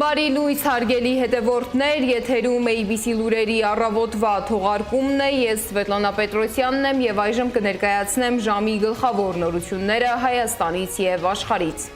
Բարի լույս հարգելի հետևորդներ, եթերում ABC լուրերի առավոտվա թողարկումն է, ես Սվետլանա Պետրոսյանն եմ և այժմ կներկայացնեմ ժամի գլխավոր նորությունները Հայաստանից և աշխարհից։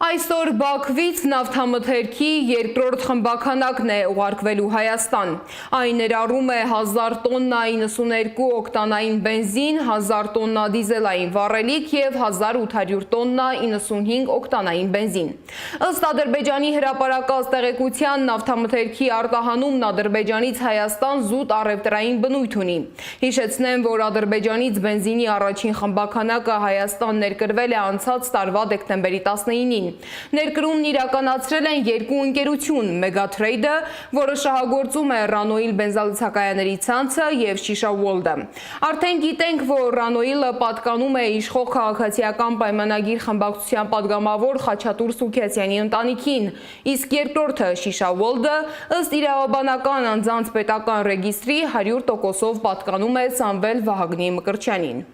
Այսօր Բաքվից նավթամթերքի երկրորդ խմբաքանակն է ուղարկվելու Հայաստան։ Այն ներառում է 1000 տոննա 92 օկտանային բենզին, 1000 տոննա դիզելային վառելիք և 1800 տոննա 95 օկտանային բենզին։ Ըստ Ադրբեջանի հրապարակած տեղեկության, նավթամթերքի արտահանումն Ադրբեջանից Հայաստան զուտ առևտրային բնույթ ունի։ Հիշեցնեմ, որ Ադրբեջանից բենզինի առաջին խմբաքանակը Հայաստան ներկրվել է անցած տարվա դեկտեմբերի 19-ին։ Ներկրումն իրականացրել են երկու ընկերություն՝ Մեգաթրեյդը, որը շահագործում է Ռանոիլ բենզալցակայանների ցանցը, և Շիշա Ուոլդը։ Արդեն գիտենք, որ Ռանոիլը պատկանում է իշխող քաղաքացիական պայմանագիր խմբակցության падգամավոր Խաչատուր Սուքիասյանի ընտանիքին, իսկ երկրորդը Շիշա Ուոլդը ըստ իրավաբանական անձանց պետական ռեգիստրի 100%-ով պատկանում է Սամվել Վահագնի Մկրտչյանին։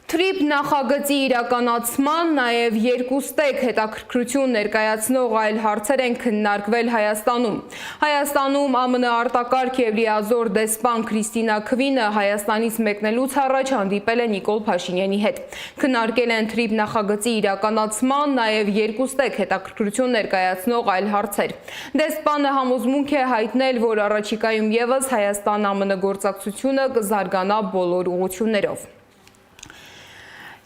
Թրիփ նախագծի իրականացման, նաև երկուստեք հետաքրքրություն ներկայացնող այլ հարցեր են քննարկվել Հայաստանում։ Հայաստանում ԱՄՆ արտակարգ և լիազոր դեսպան Քրիստինա Քվինը Հայաստանից մեկնելուց առաջ հանդիպել է Նիկոլ Փաշինյանի հետ։ Քննարկել են թրիփ նախագծի իրականացման, նաև երկուստեք հետաքրքրություն ներկայացնող այլ հարցեր։ Դեսպանը համոզմունք է հայտնել, որ առաջիկայում ևս Հայաստան-ԱՄՆ գործակցությունը կզարգանա բոլոր ուղղություններով։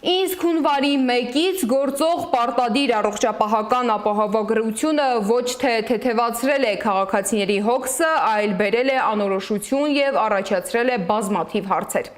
Իսկ հունվարի 1-ից գործող պարտադիր առողջապահական ապահովագրությունը ոչ թե թեթևացրել է քաղաքացիների հոգսը, այլ բերել է անորոշություն և առաջացրել է բազմաթիվ հարցեր։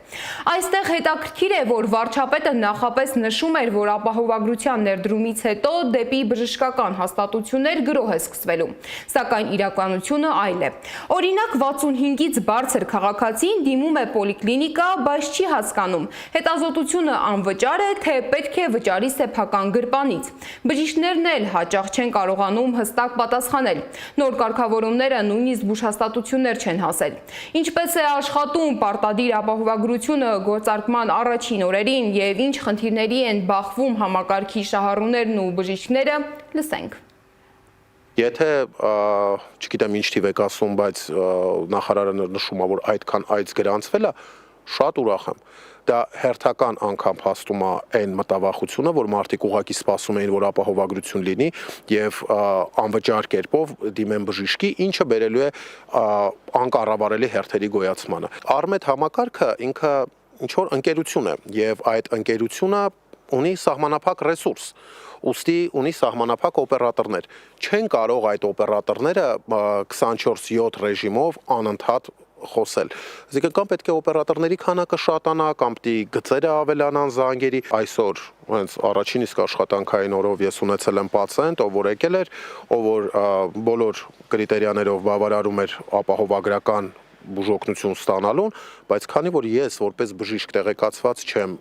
Այստեղ հետաքրքիր է, որ վարչապետը նախապես նշում էր, որ ապահովագրության ներդրումից հետո դեպի բժշկական հաստատություններ գրոհ է սկսվելու, սակայն իրականությունը այլ է։ Օրինակ 65-ից բարձր քաղաքացին դիմում է պոլիկլինիկա, բայց չի հասկանում, հետազոտությունը անվճար է, թե պետք է վճարի սեփական գրպանից։ Բժիշկներն էլ հաճախ չեն կարողանում հստակ պատասխանել։ Նոր կարգավորումները նույնիսկ բուժհաստատություններ չեն հասել։ Ինչպես է աշխատում պարտադիր ապահովագրությունը գործարկման առաջին օրերին և ինչ խնդիրների են բախվում համակարգի շահառուներն ու բժիշկները, լսենք։ Եթե չգիտեմ ինչ թիվ եք ասում, բայց նախարարը նշում է, որ այդքան այց գրանցվել է, շատ ուրախ եմ։ Դա հերթական անգամ փաստում է այն մտավախությունը, որ մարդիկ ուղղակի սպասում էին, որ ապահովագրություն լինի եւ անվճար կերպով դիմեն բժիշկի, ինչը բերելու է անկառավարելի հերթերի գոյացմանը։ Արմետ համակարգը ինքը ինչ որ ընկերություն է եւ այդ ընկերությունը ունի սահմանափակ ռեսուրս, ուստի ունի սահմանափակ օպերատորներ։ Չեն կարող այդ օպերատորները 24/7 ռեժիմով անընդհատ խոսել։ Այսինքն կամ պետք է օպերատորների քանակը շատանա, կամ պիտի գծերը ավելանան զանգերի։ Այսօր հենց առաջին իսկ աշխատանքային օրով ես ունեցել եմ պացիենտ, ով որ եկել էր, ով որ բոլոր կրիտերիաներով բավարարում էր ապահովագրական բուժօգնություն ստանալուն, բայց քանի որ ես որպես բժիշկ տեղեկացված չեմ,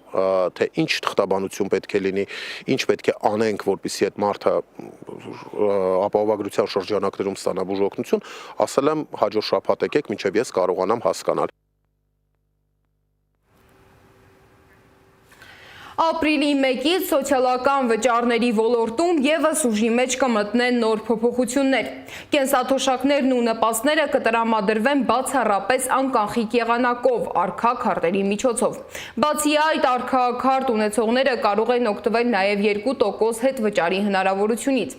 թե ինչ թղթաբանություն պետք է լինի, ինչ պետք է անենք, որպեսզի այդ մարդը ապահովագրության շրջանակներում ստանա բուժօգնություն, ասել եմ հաջորդ շաբաթ եկեք, մինչև ես կարողանամ հասկանալ։ Ապրիլի 1-ից սոցիալական վճարների ոլորտում ևս ուժի մեջ կմտնեն նոր փոփոխություններ։ Կենսաթոշակներն ու նպաստները կտրամադրվեն բացառապես անկանխիկ եղանակով, առկա քարտերի միջոցով։ Բացի այդ, առկա քարտ ունեցողները կարող են օգտվել նաև 2% հետվճարի հնարավորությունից։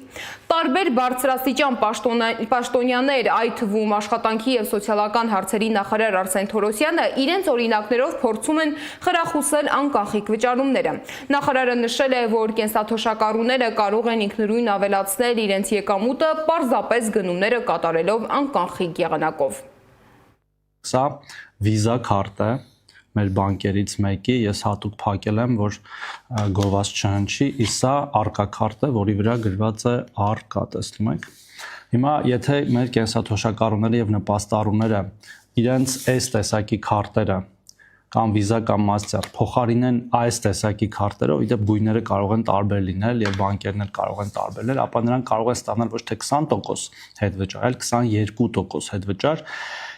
Տարբեր բարձրաստիճան պաշտոնյաներ, այդ թվում աշխատանքի և սոցիալական հարցերի նախարար Արսեն Թորոսյանը, իրենց օրինակներով փորձում են խրախուսել անկանխիկ վճարումները։ Նախարարը նշել է, որ կենսաթոշակառուները կարող են ինքնուրույն ավելացնել իրենց եկամուտը պարզապես գնումները կատարելով անկանխիկ եղանակով։ Սա վիզա քարտ է մեր բանկերից մեկի, ես հատուկ փակել եմ, որ գովազ չհնչի, իսկ սա առկա քարտ է, որի վրա գրված է առկա, տեսնում եք։ Հիմա եթե մեր կենսաթոշակառուները եւ նպաստառուները իրենց այս տեսակի քարտերը կամ վիզա կամ մաստեր փոխարինեն այս տեսակի քարտերով, իդեպ գույները կարող են տարբեր լինել եւ բանկերն էլ կարող են տարբեր լինել, ապա նրանք կարող են ստանալ ոչ թե 20% հետվճար, այլ 22% հետվճար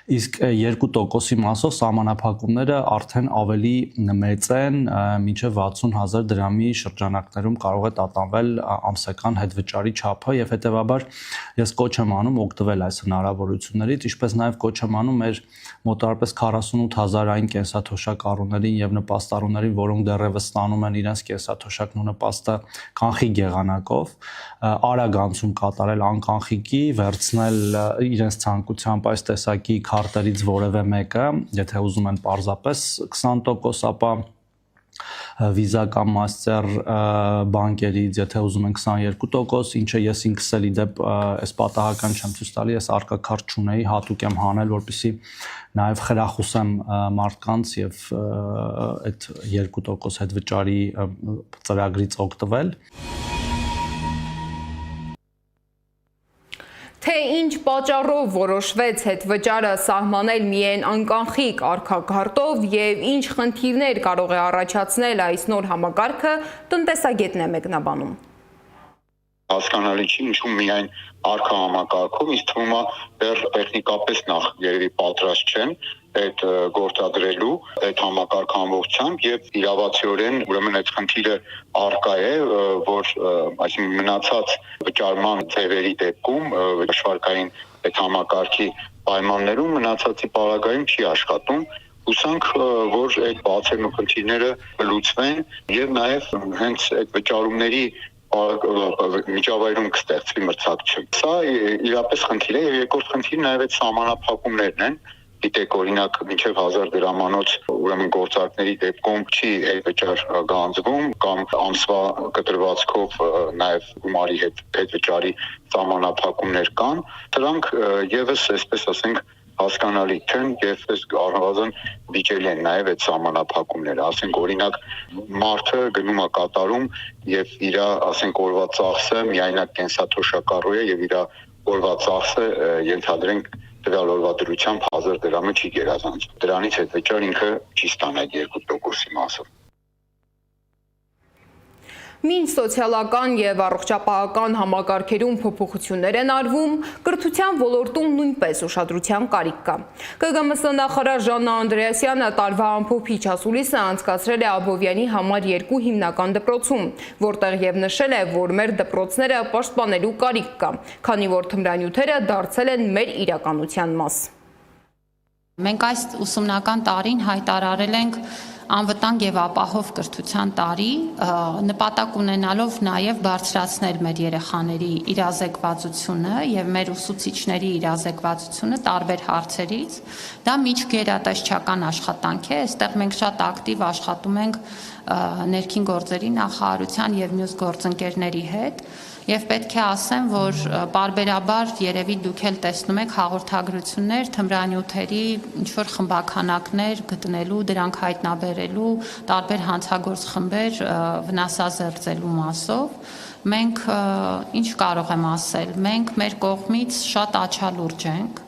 Իսկ 2%-ի մասով սահմանափակումները արդեն ավելի մեծ են, մինչև 60,000 դրամի շրջանակներում կարող է տատանվել ամսական հետվճարի չափը եւ հետեւաբար ես կոչ եմ անում օգտվել այս հնարավորություններից, ինչպես նաեւ կոչ եմ անում մեր մոտավորապես 48,000-ային կենսաթոշակառուներին եւ նպաստառուներին, որոնք դեռևս ստանում են իրենց կենսաթոշակն ու նպաստը կանխիկ եղանակով, արագ անցում կատարել անկանխիկի, վերցնել իրենց ցանկությամբ այս տեսակի քարտերից որևէ մեկը, եթե ուզում են պարզապես 20%, ապա Visa կամ Master բանկերից, եթե ուզում են 22%, ինչը ես ինքս էլ իդեպ այս պատահական չեմ ցույց տալի, ես արկա քարտ չունեի, հատուկ եմ հանել, որպեսզի նաև խրախուսեմ մարդկանց եւ այդ 2% հետվճարի ծրագրից օգտվել։ Թե ինչ պատճառով որոշվեց հետվճարը սահմանել միայն անկանխիկ արկաքարտով եւ ինչ խնդիրներ կարող է առաջացնել այս նոր համակարգը, տնտեսագետն է մեկնաբանում։ Հասկանալի չի, ինչու միայն արկա համակարգով, ինձ թվում է դեռ տեխնիկապես նախ երևի պատրաստ չեն այդ գործադրելու այդ համակարգ ամբողջությամբ եւ իրավացիորեն ուրեմն այդ խնդիրը արկա է, որ այսինքն մնացած վճարման ձևերի դեպքում շվարկային այդ համակարգի պայմաններում մնացածի պարագայում չի աշխատում։ Հուսանք, որ այդ բացերն ու խնդիրները լուծվեն եւ նաեւ հենց այդ վճարումների միջավայրում կստեղծվի մրցակցություն։ Սա իրապես խնդիր է եւ երկրորդ խնդիրը նաեւ այդ սահմանափակումներն են։ Գիտեք, օրինակ, մինչև 1000 դրամանոց ուրեմն գործարքների դեպքում չի այդ վճար գանձվում կամ ամսվա կտրվածքով նաև գումարի հետ վճարի սահմանափակումներ կան։ Դրանք եւս, այսպես ասենք, հասկանալի չեն եւ այս առնվազն վիճելի են նաեւ այդ սահմանափակումները, ասենք օրինակ մարդը գնում է կատարում եւ իր, ասենք, օրվա ծախսը միայնակ կենսաթոշակառու է եւ իր օրվա ծախսը ենթադրենք տվյալ օրվա դրությամբ 1000 դրամը չի գերազանցում։ Դրանից հետվճար ինքը չի ստանա 2%-ի մասով։ Մինչ սոցիալական եւ առողջապահական համակարգերում փոփոխություններ են արվում, կրթության ոլորտում նույնպես ուշադրության կարիք կա։ ԿԳՄՍ նախարար Ժաննա Անդրեասյանը տարվա ամփոփիչ ասուլիսը անցկացրել է Աբովյանի համար 2 հիմնական դպրոցում, որտեղ եւ նշել է, որ մեր դպրոցները պաշտպանելու կարիք կա, քանի որ թմրանյութերը դարձել են մեր իրականության մաս։ Մենք այս ուսումնական տարին հայտարարել ենք անվտանգ եւ ապահով կրթության տարի, նպատակ ունենալով նաեւ բարձրացնել մեր երեխաների իրազեկվածությունը եւ մեր ուսուցիչների իրազեկվածությունը տարբեր հարցերից։ Դա միջգերատեսչական աշխատանք է, այստեղ մենք շատ ակտիվ աշխատում ենք ներքին գործերի նախարարության եւ մյուս գործընկերների հետ։ Եվ պետք է ասեմ, որ պարբերաբար երևի դուք էլ տեսնում եք հաղորդագրություններ թմրանյութերի ինչ-որ խմբականակներ գտնելու, դրանք հայտնաբերելու, տարբեր հանցագործ խմբեր վնասազերծելու մասով։ Մենք ինչ կարող եմ ասել, մենք մեր կողմից շատ աչալուրջ ենք,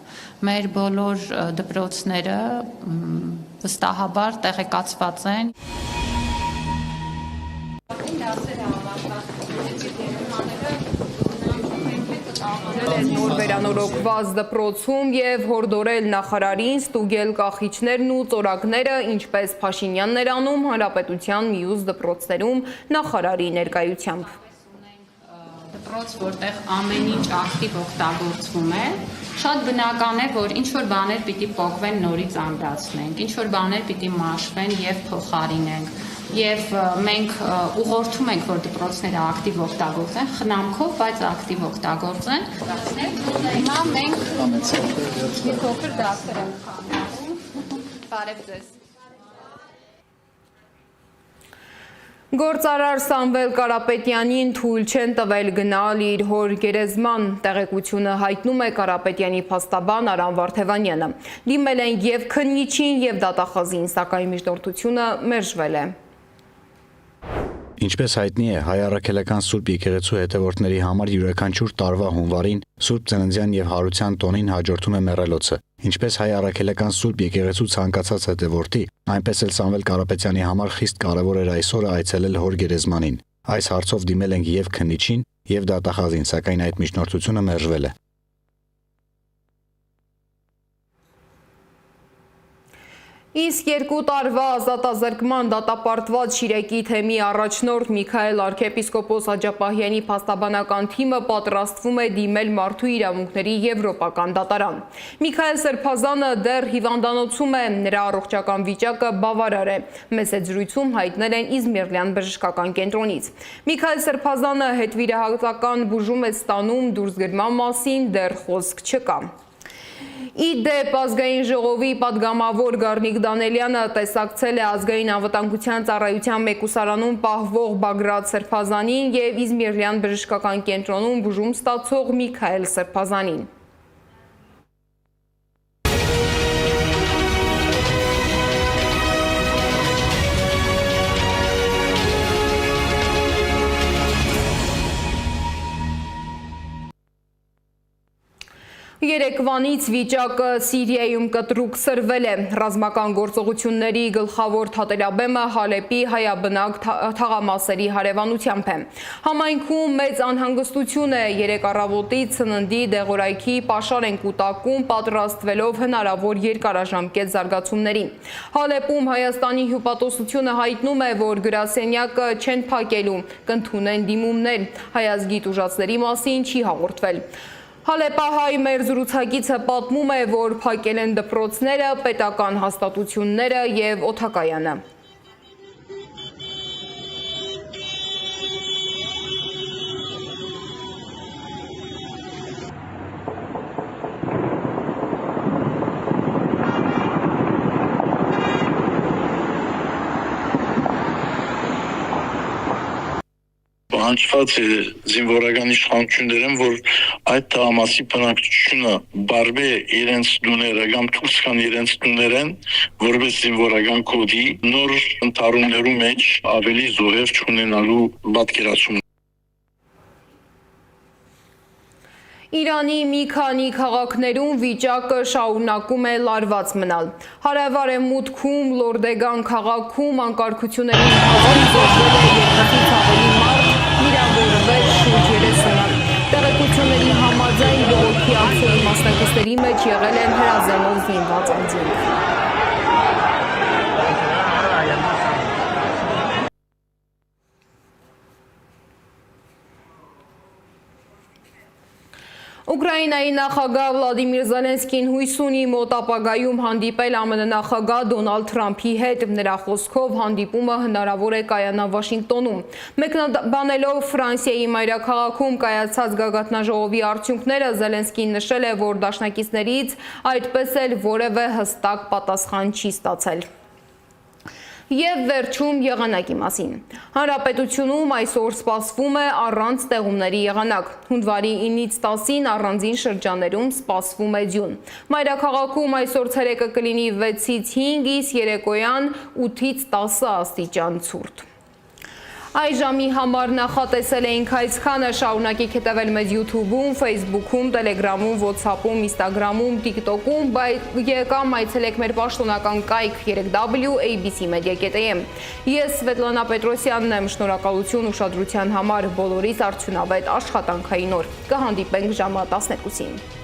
մեր բոլոր դպրոցները վստահաբար տեղեկացված են։ Նոր վերանորոգված դպրոցում եւ հորդորել նախարարին ստուգել կախիչներն ու ծորակները, ինչպես Փաշինյանն էր անում հանրապետության մյուս դպրոցներում նախարարի ներկայությամբ։ Դպրոց, որտեղ ամեն ինչ ակտիվ օգտագործվում է, շատ բնական է, որ ինչ-որ բաներ պիտի փոխվեն, նորից ամրացնենք, ինչ-որ բաներ պիտի մաշվեն եւ փոխարինենք։ Եվ մենք ուղղորդում ենք, որ դպրոցները ակտիվ օգտագործեն, խնամքով, բայց ակտիվ օգտագործեն։ Հիմա մենք մի փոքր դասեր ենք խաղում։ Բարև ձեզ։ Գործարար Սամվել Կարապետյանին թույլ չեն տվել գնալ իր հոր գերեզման, տեղեկությունը հայտնում է Կարապետյանի փաստաբան Արամ Վարդևանյանը։ Դիմել են եւ քննիչին եւ դատախազին, սակայն միջնորդությունը մերժվել է։ Ինչպես հայտնի է, հայ առաքելական Սուրբ եկեղեցու հետևորդների համար յուրաքանչյուր տարվա հունվարին Սուրբ Ծննդյան եւ Հարության տոնին հաջորդում է մեռելոցը։ Ինչպես հայ առաքելական Սուրբ եկեղեցու ցանկացած հետևորդի, այնպես էլ Սամվել Կարապետյանի համար խիստ կարևոր էր այսօրը այցելել հոր գերեզմանին։ Այս հարցով դիմել ենք եւ քննիչին եւ դատախազին, սակայն այդ միջնորդությունը մերժվել է։ Իսկ 2 տարվա ազատազրկման դատապարտված Շիրեկի թեմի առաջնորդ Միքայել arczepiskopos Աջապահյանի փաստաբանական թիմը պատրաստվում է դիմել մարդու իրավունքների եվրոպական դատարան։ Միքայել Սրբազանը դեռ հիվանդանոցում է, նրա առողջական վիճակը բավարար է։ Մեծ զրույցում հայտնել են Իզմիրլյան բժշկական կենտրոնից։ Միքայել Սրբազանը հետվիրահատական բուժում է ստանում, դուրս գրման մասին դեռ խոսք չկա։ Իդեպ ազգային ժողովի падգամավոր Գառնիկ Դանելյանը տեսակցել է ազգային անվտանգության ծառայության մեկուսարանում պահվող Բագրատ Սրբազանին և Իզմիրլյան բժշկական կենտրոնում բուժում ստացող Միքայել Սրբազանին։ Երեկվանից վիճակը Սիրիայում կտրուկ սրվել է։ Ռազմական գործողությունների գլխավոր թատերաբեմը Հալեպի հայաբնակ թաղամասերի հարևանությամբ է։ Համայնքում մեծ անհանգստություն է, երեկ առավոտից սննդի դեղորայքի պաշար են կուտակում, պատրաստվելով հնարավոր երկարաժամկետ զարգացումների։ Հալեպում Հայաստանի հյուպատոսությունը հայտնում է, որ գրասենյակը չեն փակելու, կընդունեն դիմումներ, հայազգի տուժածների մասին չի հաղորդվել։ Հալեպահայ մեր զրուցակիցը պատմում է, որ փակել են դպրոցները, պետական հաստատությունները և օդակայանը։ Պահանջված է զինվորական իշխանություններն, որ այդ թաղամասի բնակչությունը բարբե իրենց դուները կամ դուրս կան իրենց դուներեն, որպես զինվորական կոդի նոր ընթարումներու մեջ ավելի զոհեր չունենալու պատկերացում։ Իրանի մի քանի քաղաքներում վիճակը շարունակում է լարված մնալ։ Հարավարեմուտքում Լորդեգան քաղաքում անկարգությունների հետևանքով զոհվել է 2-ից ավելի մարդ, վիրավորվել շուրջ 30-ը։ Տեղեկությունների համաձայն բողոքի ակցիայի մասնակիցների մեջ եղել են հրազենով զինված անձինք։ Ուկրաինայի նախագահ Վլադիմիր Զելենսկին հույս ունի մոտ ապագայում հանդիպել ԱՄՆ նախագահ Դոնալդ Թրամփի հետ։ Նրա խոսքով հանդիպումը հնարավոր է կայանա Վաշինգտոնում։ Մեկնաբանելով Ֆրանսիայի մայրաքաղաքում կայացած գագաթնաժողովի արդյունքները, Զելենսկին նշել է, որ դաշնակիցներից այդպես էլ որևէ հստակ պատասխան չի ստացել։ Եվ վերջում եղանակի մասին։ Հանրապետությունում այսօր սպասվում է առանց տեղումների եղանակ։ Հունվարի 9-ից 10-ին առանձին շրջաններում սպասվում է ձյուն։ Մայրաքաղաքում այսօր ցերեկը կլինի 6-ից 5, իսկ երեկոյան 8-ից 10 աստիճան ցուրտ։ Այժմի համար նախատեսել էինք այսքանը, շարունակեք հետևել մեզ YouTube-ում, Facebook-ում, Telegram-ում, WhatsApp-ում, Instagram-ում, TikTok-ում, կամ այցելեք մեր պաշտոնական կայք 3w.abcmedia.am։ Ես Սվետլանա Պետրոսյանն եմ, շնորհակալություն ուշադրության համար, բոլորիս արդյունավետ աշխատանքային օր։ Կհանդիպենք ժամը 12-ին։